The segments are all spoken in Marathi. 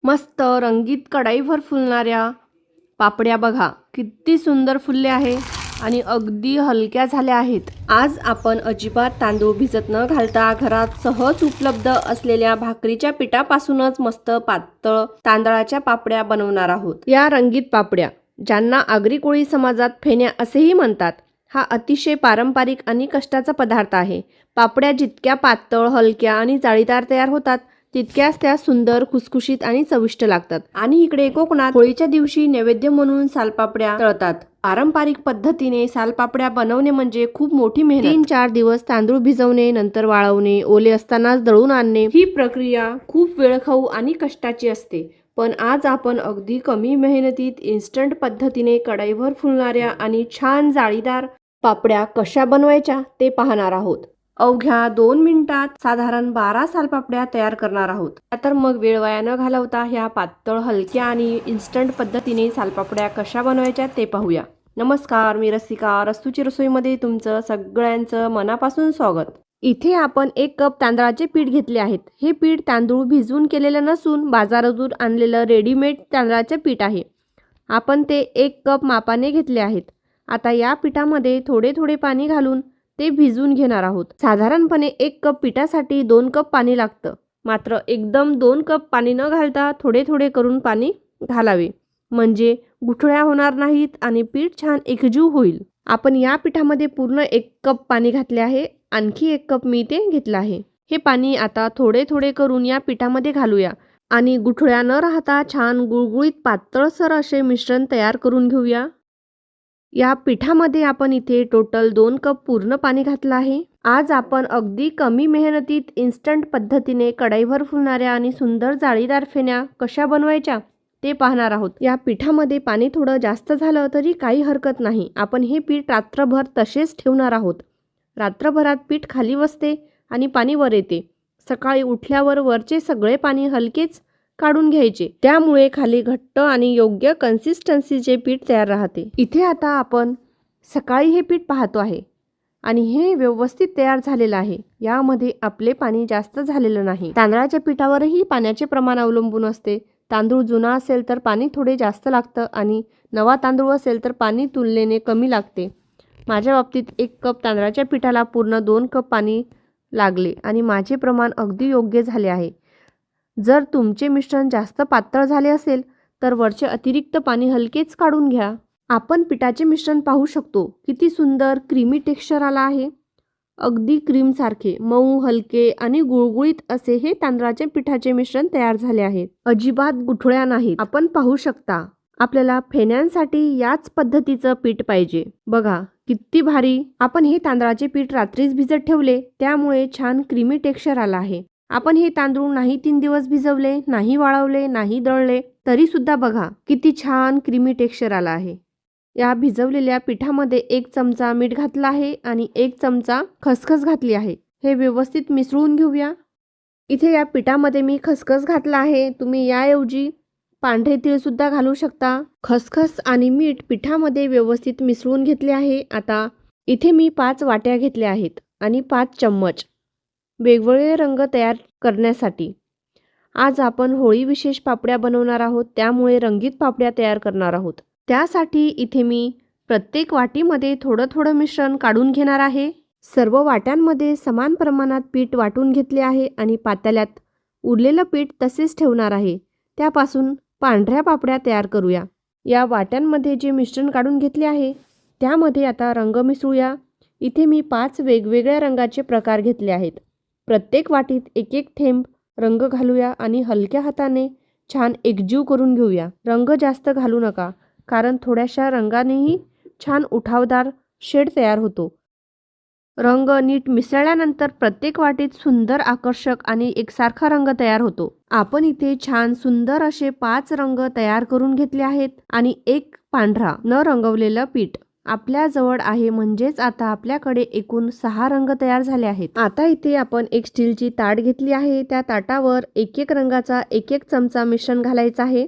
मस्त रंगीत कढईभर फुलणाऱ्या पापड्या बघा किती सुंदर फुलले आहे आणि अगदी हलक्या झाल्या आहेत। आज आपण अजिबात तांदूळ भिजत न घालता घरात सहज उपलब्ध असलेल्या भाकरीच्या पिठापासूनच मस्त पातळ तांदळाच्या पापड्या बनवणार आहोत। या रंगीत पापड्या, ज्यांना आगरी कोळी समाजात फेण्या असेही म्हणतात, हा अतिशय पारंपरिक आणि कष्टाचा पदार्थ आहे। पापड्या जितक्या पातळ, हलक्या आणि जाळीदार तयार होतात तितक्याच त्या सुंदर, खुसखुशीत आणि चविष्ट लागतात। आणि इकडे कोकणात होळीच्या दिवशी नैवेद्य म्हणून सालपापड्या तळतात। पारंपरिक पद्धतीने सालपापड्या बनवणे म्हणजे खूप मोठी मेहनत। 3-4 दिवस तांदूळ भिजवणे, नंतर वाळवणे, ओले असतानाच दळून आणणे, ही प्रक्रिया खूप वेळखाऊ आणि कष्टाची असते। पण आज आपण अगदी कमी मेहनतीत इन्स्टंट पद्धतीने कढईभर फुलणाऱ्या आणि छान जाळीदार पापड्या कशा बनवायच्या ते पाहणार आहोत। अवघ्या 2 मिनिटात साधारण 12 सालपापड्या तयार करणार आहोत। तर मग वेळ वाया न घालवता ह्या पातळ, हलक्या आणि इन्स्टंट पद्धतीने सालपापड्या कशा बनवायच्या ते पाहूया। नमस्कार, मी रसिका, रस्तूची रसोईमध्ये तुमचं सगळ्यांचं मनापासून स्वागत। इथे आपण 1 कप तांदळाचे पीठ घेतले आहेत। हे पीठ तांदूळ भिजवून केलेलं नसून बाजारातून आणलेलं रेडीमेड तांदळाचे पीठ आहे। आपण ते 1 कप मापाने घेतले आहेत। आता या पिठामध्ये थोडे थोडे पाणी घालून ते भिजवून घेणार आहोत। साधारणपणे 1 कप पिठासाठी 2 कप पाणी लागतं, मात्र एकदम 2 कप पाणी न घालता थोडे थोडे करून पाणी घालावे, म्हणजे गुठळ्या होणार नाहीत आणि पीठ छान एकजीव होईल। आपण या पिठामध्ये पूर्ण 1 कप पाणी घातले आहे। आणखी 1 कप मी ते घेतलं आहे। हे पाणी आता थोडे थोडे करून या पिठामध्ये घालूया आणि गुठळ्या न राहता छान गुळगुळीत पातळसर असे मिश्रण तयार करून घेऊया। या पिठामध्ये आपण इथे टोटल 2 कप पूर्ण पाणी घातलं आहे। आज आपण अगदी कमी मेहनतीत इन्स्टंट पद्धतीने कढईभर फुलणाऱ्या आणि सुंदर जाळीदार फेण्या कशा बनवायच्या ते पाहणार आहोत। या पिठामध्ये पाणी थोडं जास्त झालं तरी काही हरकत नाही। आपण हे पीठ रात्रभर तसेच ठेवणार आहोत। रात्रभरात पीठ खाली बसते आणि पाणी वर येते। सकाळी उठल्यावर वरचे सगळे पाणी हलकेच काढून घ्यायचे, त्यामुळे खाली घट्ट आणि योग्य कन्सिस्टन्सीचे पीठ तयार राहते। इथे आता आपण सकाळी हे पीठ पाहतो आहे आणि हे व्यवस्थित तयार झालेलं आहे। यामध्ये आपले पाणी जास्त झालेलं नाही। तांदळाच्या पिठावरही पाण्याचे प्रमाण अवलंबून असते। तांदूळ जुना असेल तर पाणी थोडे जास्त लागतं आणि नवा तांदूळ असेल तर पाणी तुलनेने कमी लागते। माझ्या बाबतीत 1 कप तांदळाच्या पिठाला पूर्ण 2 कप पाणी लागले आणि माझे प्रमाण अगदी योग्य झाले आहे। जर तुमचे मिश्रण जास्त पातळ झाले असेल तर वरचे अतिरिक्त पाणी हलकेच काढून घ्या। आपण पिठाचे मिश्रण पाहू शकतो, किती सुंदर क्रीमी टेक्स्चर आला आहे। अगदी क्रीम सारखे मऊ, हलके आणि गुळगुळीत असे हे तांदळाचे पिठाचे मिश्रण तयार झाले आहे। अजिबात गुठळ्या नाहीत। आपण पाहू शकता, आपल्याला फेण्यांसाठी याच पद्धतीचं पीठ पाहिजे। बघा किती भारी। आपण हे तांदळाचे पीठ रात्रीच भिजत ठेवले, त्यामुळे छान क्रीमी टेक्स्चर आला आहे। आपण हे तांदूळ नाही 3 दिवस भिजवले, नाही वाळवले, नाही दळले, तरी सुद्धा बघा किती छान क्रीमी टेक्स्चर आला आहे। या भिजवलेल्या पिठामध्ये 1 चमचा मीठ घातला आहे आणि 1 चमचा खसखस घातली आहे। हे व्यवस्थित मिसळून घेऊया। इथे या पिठामध्ये मी खसखस घातला आहे। तुम्ही याऐवजी पांढरे तीळ सुद्धा घालू शकता। खसखस आणि मीठ पिठामध्ये व्यवस्थित मिसळून घेतले आहे। आता इथे मी 5 वाट्या घेतल्या आहेत आणि 5 चम्मच वेगवेगळे रंग तयार करण्यासाठी। आज आपण होळी विशेष पापड्या बनवणार आहोत, त्यामुळे रंगीत पापड्या तयार करणार आहोत। त्यासाठी इथे मी प्रत्येक वाटीमध्ये थोडं थोडं मिश्रण काढून घेणार आहे। सर्व वाट्यांमध्ये समान प्रमाणात पीठ वाटून घेतले आहे आणि पातेल्यात उरलेलं पीठ तसेच ठेवणार आहे। त्यापासून पांढऱ्या पापड्या तयार करूया। या वाट्यांमध्ये जे मिश्रण काढून घेतले आहे त्यामध्ये आता रंग मिसळूया। इथे मी 5 वेगवेगळ्या रंगाचे प्रकार घेतले आहेत। प्रत्येक वाटीत 1-1 थेंब रंग घालूया आणि हलक्या हाताने छान एकजीव करून घेऊया। रंग जास्त घालू नका, कारण थोड्याशा रंगानेही छान उठावदार शेड तयार होतो। रंग नीट मिसळल्यानंतर प्रत्येक वाटीत सुंदर, आकर्षक आणि एकसारखा रंग तयार होतो। आपण इथे छान सुंदर असे 5 रंग तयार करून घेतले आहेत आणि 1 पांढरा न रंगवलेलं पीठ आपल्या जवळ आहे, म्हणजेच आता आपल्याकडे एकूण 6 रंग तयार झाले आहेत। आता इथे आपण 1 स्टीलची ताट घेतली आहे। त्या ताटावर 1-1 रंगाचा 1-1 चमचा मिश्रण घालायचं आहे।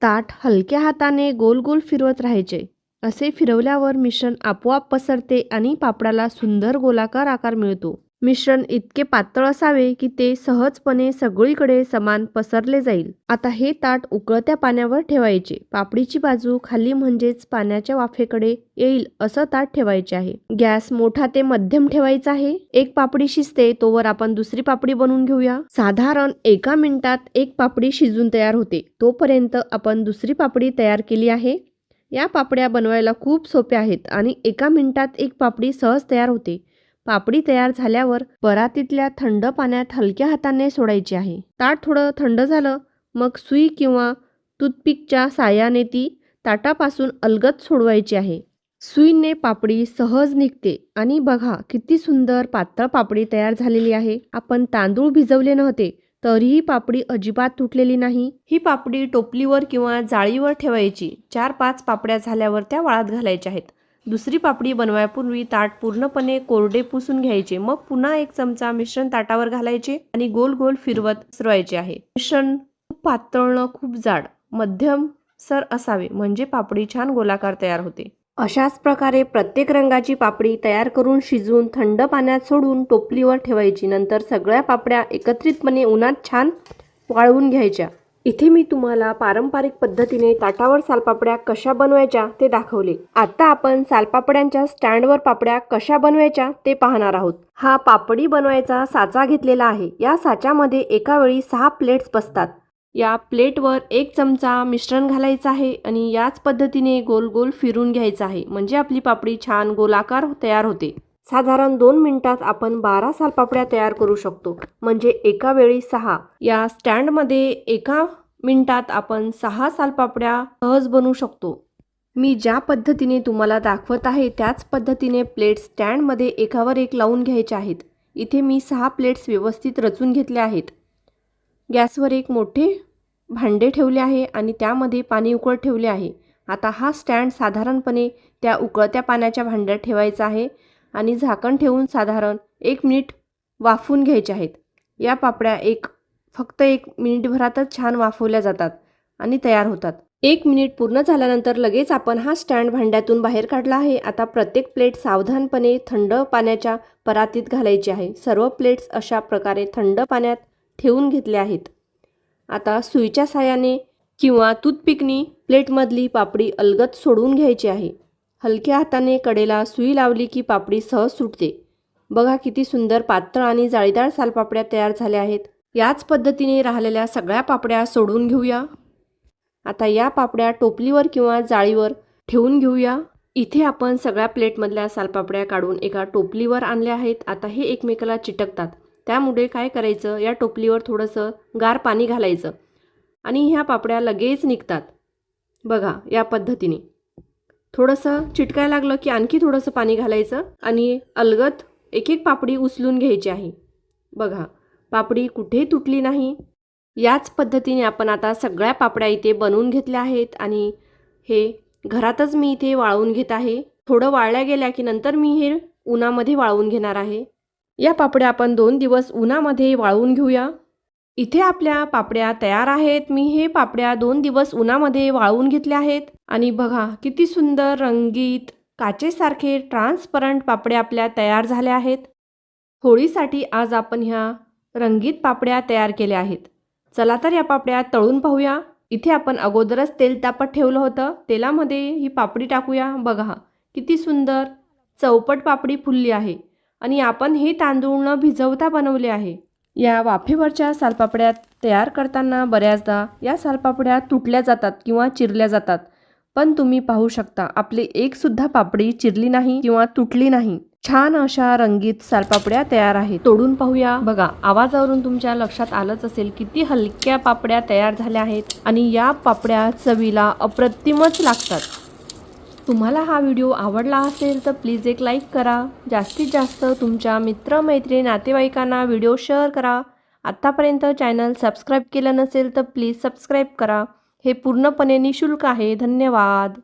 ताट हलक्या हाताने गोल गोल फिरवत राहायचे। असे फिरवल्यावर मिश्रण आपोआप पसरते आणि पापडाला सुंदर गोलाकार आकार मिळतो। मिश्रण इतके पातळ असावे की ते सहजपणे सगळीकडे समान पसरले जाईल. आता हे ताट उकळत्या पाण्यावर ठेवायचे. पापडीची बाजू खाली म्हणजेच पाण्याच्या वाफेकडे येईल असं ताट ठेवायचे आहे. गॅस मोठा ते मध्यम ठेवायचा आहे. एक पापडी शिजते तोवर आपण दुसरी पापडी बनवून घेऊया. साधारण 1 मिनिटात एक पापडी शिजून तयार होते. तोपर्यंत आपण दुसरी पापडी तयार केली आहे. या पापड्या बनवायला खूप सोप्या आहेत आणि 1 मिनिटात एक पापडी सहज तयार होते. पापडी तयार झाल्यावर परातीतल्या थंड पाण्यात हलक्या हाताने सोडायची आहे. ताट थोडं थंड झालं मग सुई किंवा टूथपिकच्या साहाय्याने ती ताटापासून अलगद सोडवायची आहे. सुईने पापडी सहज निघते आणि बघा किती सुंदर पातळ पापडी तयार झालेली आहे. आपण तांदूळ भिजवले नव्हते तरीही पापडी अजिबात तुटलेली नाही. ही पापडी टोपलीवर किंवा जाळीवर ठेवायची. 4-5 पापड्या झाल्यावर त्या वाळत घालायच्या आहेत. दुसरी पापडी बनवायपूर्वी ताट पूर्णपणे कोरडे पुसून घ्यायचे. मग पुन्हा 1 चमचा मिश्रण ताटावर घालायचे आणि गोल गोल फिरवत पसरवायचे आहे. मिश्रण खूप पातळ न खूप जाड, मध्यम सर असावे म्हणजे पापडी छान गोलाकार तयार होते. अशाच प्रकारे प्रत्येक रंगाची पापडी तयार करून शिजवून थंड पाण्यात सोडून टोपलीवर ठेवायची. नंतर सगळ्या पापड्या एकत्रितपणे उन्हात छान वाळवून घ्यायच्या. इथे मी तुम्हाला पारंपरिक पद्धतीने ताटावर सालपापड्या कशा बनवायच्या ते दाखवले. आता आपण सालपापड्यांच्या स्टँडवर पापड्या कशा बनवायच्या ते पाहणार आहोत. हा पापडी बनवायचा साचा घेतलेला आहे. या साच्यामध्ये एका वेळी 6 प्लेट्स बसतात. या प्लेटवर 1 चमचा मिश्रण घालायचं आहे आणि याच पद्धतीने गोल गोल फिरून घ्यायचं आहे म्हणजे आपली पापडी छान गोलाकार तयार होते. साधारण 2 मिनिटात आपण 12 सालपापड्या तयार करू शकतो म्हणजे एका वेळी 6. या स्टँडमध्ये 1 मिनिटात आपण 6 सालपापड्या सहज बनवू शकतो. मी ज्या पद्धतीने तुम्हाला दाखवत आहे त्याच पद्धतीने प्लेट स्टँडमध्ये एकावर एक लावून घ्यायच्या आहेत. इथे मी 6 प्लेट्स व्यवस्थित रचून घेतल्या आहेत. गॅसवर एक मोठे भांडे ठेवले आहे आणि त्यामध्ये पाणी उकळत ठेवले आहे. आता हा स्टँड साधारणपणे त्या उकळत्या पाण्याच्या भांड्यात ठेवायचा आहे आणि झाकण ठेवून साधारण 1 मिनिट वाफवून घ्यायचे आहेत. या पापड्या फक्त 1 मिनिटभरातच छान वाफवल्या जातात आणि तयार होतात. 1 मिनिट पूर्ण झाल्यानंतर लगेच आपण हा स्टँड भांड्यातून बाहेर काढला आहे. आता प्रत्येक प्लेट सावधानपणे थंड पाण्याच्या परातीत घालायची आहे. सर्व प्लेट्स अशा प्रकारे थंड पाण्यात ठेवून घेतले आहेत. आता सुईच्या साहाय्याने किंवा टूथपिकनी प्लेटमधली पापडी अलगद सोडवून घ्यायची आहे. हलक्या हाताने कडेला सुई लावली की पापडी सहज सुटते. बघा किती सुंदर पातळ आणि जाळीदार सालपापड्या तयार झाल्या आहेत. याच पद्धतीने राहिलेल्या सगळ्या पापड्या सोडून घेऊया. आता या पापड्या टोपलीवर किंवा जाळीवर ठेवून घेऊया. इथे आपण सगळ्या प्लेटमधल्या सालपापड्या काढून एका टोपलीवर आणल्या आहेत. आता हे एकमेकाला चिटकतात. त्यामुळे काय करायचं, या टोपलीवर थोडंसं गार पाणी घालायचं आणि ह्या पापड्या लगेच निघतात. बघा या पद्धतीने थोडंसं चिटकायला लागलं की आणखी थोडंसं पाणी घालायचं आणि अलगद एक एक पापडी उचलून घ्यायची आहे. बघा पापडी कुठेही तुटली नाही. याच पद्धतीने आपण आता सगळ्या पापड्या इथे बनवून घेतल्या आहेत आणि हे घरातच मी इथे वाळवून घेत आहे. थोडं वाळल्या गेल्या की नंतर मी हे उन्हामध्ये वाळवून घेणार आहे. या पापड्या आपण 2 दिवस उन्हामध्ये वाळवून घेऊया. इथे आपल्या पापड्या तयार आहेत. मी हे पापड्या 2 दिवस उन्हामध्ये वाळवून घेतल्या आहेत आणि बघा किती सुंदर रंगीत काचेसारखे ट्रान्सपरंट पापड्या आपल्या तयार झाल्या आहेत. होळीसाठी आज आपण ह्या रंगीत पापड्या तयार केल्या आहेत. चला तर या पापड्या तळून पाहूया. इथे आपण अगोदरच तेल तापत ठेवलं होतं. तेलामध्ये ही पापडी टाकूया. बघा किती सुंदर चौपट पापडी फुलली आहे आणि आपण हे तांदूळ न भिजवता बनवले आहे. या वाफेवरच्या सालपापड्या तयार करताना बऱ्याचदा या सालपापड्या तुटल्या जातात किंवा चिरल्या जातात. पण तुम्ही पाहू शकता आपली एकसुद्धा पापडी चिरली नाही किंवा तुटली नाही. छान अशा रंगीत सालपापड्या तयार आहेत. तोडून पाहूया. बघा आवाजावरून तुमच्या लक्षात आलंच असेल किती हलक्या पापड्या तयार झाल्या आहेत आणि या पापड्या चवीला अप्रतिमच लागतात. तुम्हाला हा व्हिडिओ आवडला असेल तर प्लीज एक लाईक करा. जास्तीत जास्त तुमच्या मित्रमैत्रिणी नातेवाईकांना व्हिडिओ शेअर करा. आत्तापर्यंत चॅनल सबस्क्राईब केलं नसेल तर प्लीज सबस्क्राईब करा. हे पूर्णपणे निशुल्क आहे. धन्यवाद.